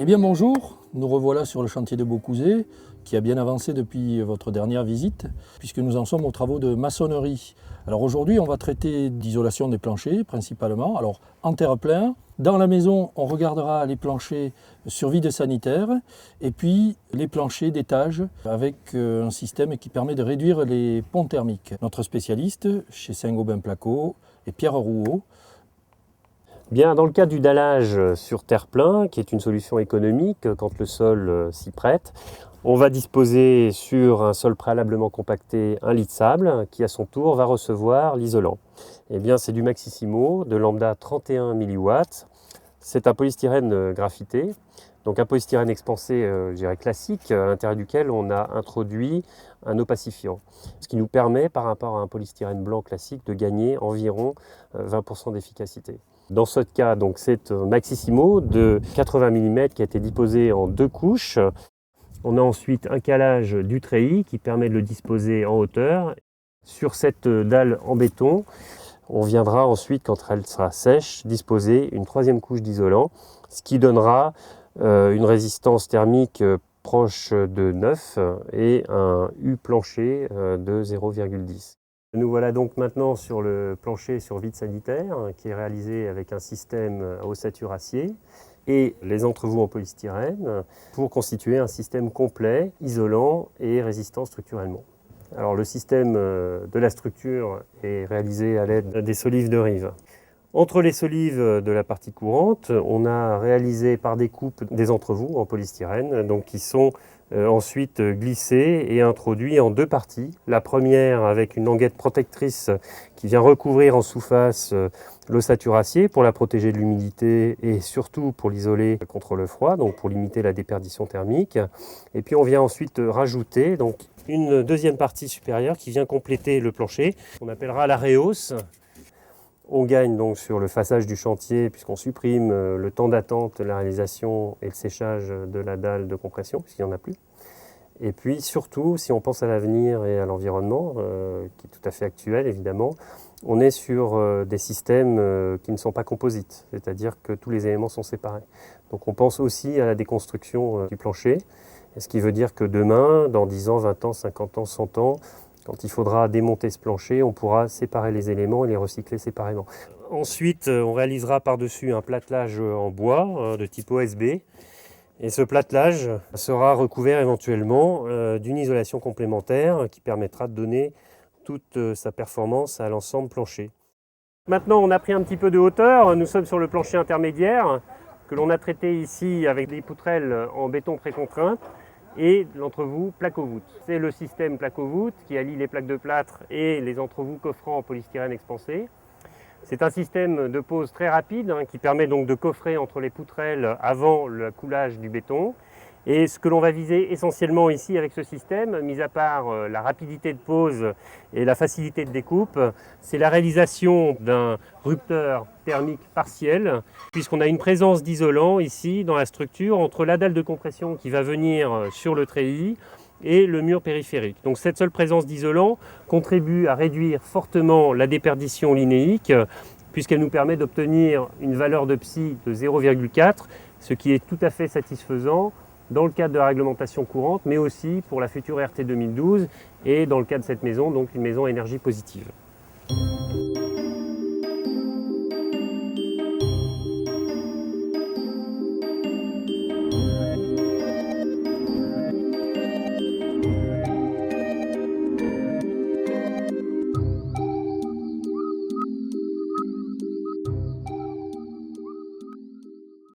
Eh bien bonjour, nous revoilà sur le chantier de Beaucouzé, qui a bien avancé depuis votre dernière visite, puisque nous en sommes aux travaux de maçonnerie. Alors aujourd'hui, on va traiter d'isolation des planchers principalement, alors en terre-plein. Dans la maison, on regardera les planchers sur vide sanitaire, et puis les planchers d'étage avec un système qui permet de réduire les ponts thermiques. Notre spécialiste chez Saint-Gobain Placo est Pierre Rouault. Bien, dans le cas du dallage sur terre-plein, qui est une solution économique quand le sol s'y prête, on va disposer sur un sol préalablement compacté un lit de sable qui à son tour va recevoir l'isolant. Eh bien, c'est du Maxissimo de lambda 31 mW. C'est un polystyrène graphité, donc un polystyrène expansé, je dirais classique, à l'intérieur duquel on a introduit un opacifiant, ce qui nous permet, par rapport à un polystyrène blanc classique, de gagner environ 20% d'efficacité. Dans ce cas, donc, c'est un Maxissimo de 80 mm qui a été disposé en 2 couches. On a ensuite un calage du treillis qui permet de le disposer en hauteur. Sur cette dalle en béton, on viendra ensuite, quand elle sera sèche, disposer une 3e couche d'isolant, ce qui donnera une résistance thermique proche de 9 et un U plancher de 0,10. Nous voilà donc maintenant sur le plancher sur vide sanitaire qui est réalisé avec un système à ossature acier et les entrevous en polystyrène pour constituer un système complet, isolant et résistant structurellement. Alors le système de la structure est réalisé à l'aide des solives de rive. Entre les solives de la partie courante, on a réalisé par découpe des entrevous en polystyrène, donc qui sont ensuite glissés et introduits en 2 parties. La première avec une languette protectrice qui vient recouvrir en sous-face l'ossature acier pour la protéger de l'humidité et surtout pour l'isoler contre le froid, donc pour limiter la déperdition thermique. Et puis on vient ensuite rajouter donc une 2e partie supérieure qui vient compléter le plancher, qu'on appellera la réhausse. On gagne donc sur le façage du chantier puisqu'on supprime le temps d'attente, la réalisation et le séchage de la dalle de compression, s'il n'y en a plus. Et puis surtout, si on pense à l'avenir et à l'environnement, qui est tout à fait actuel évidemment, on est sur des systèmes qui ne sont pas composites, c'est-à-dire que tous les éléments sont séparés. Donc on pense aussi à la déconstruction du plancher, ce qui veut dire que demain, dans 10 ans, 20 ans, 50 ans, 100 ans, quand il faudra démonter ce plancher, on pourra séparer les éléments et les recycler séparément. Ensuite, on réalisera par-dessus un platelage en bois de type OSB. Et ce platelage sera recouvert éventuellement d'une isolation complémentaire qui permettra de donner toute sa performance à l'ensemble plancher. Maintenant, on a pris un petit peu de hauteur. Nous sommes sur le plancher intermédiaire que l'on a traité ici avec des poutrelles en béton précontrainte et l'entrevous placo-voûte. C'est le système placo-voûte qui allie les plaques de plâtre et les entrevous coffrants en polystyrène expansé. C'est un système de pose très rapide qui permet donc de coffrer entre les poutrelles avant le coulage du béton. Et ce que l'on va viser essentiellement ici avec ce système, mis à part la rapidité de pose et la facilité de découpe, c'est la réalisation d'un rupteur thermique partiel, puisqu'on a une présence d'isolant ici dans la structure entre la dalle de compression qui va venir sur le treillis et le mur périphérique. Donc cette seule présence d'isolant contribue à réduire fortement la déperdition linéique, puisqu'elle nous permet d'obtenir une valeur de ψ de 0,4, ce qui est tout à fait satisfaisant dans le cadre de la réglementation courante, mais aussi pour la future RT 2012 et dans le cas de cette maison, donc une maison à énergie positive.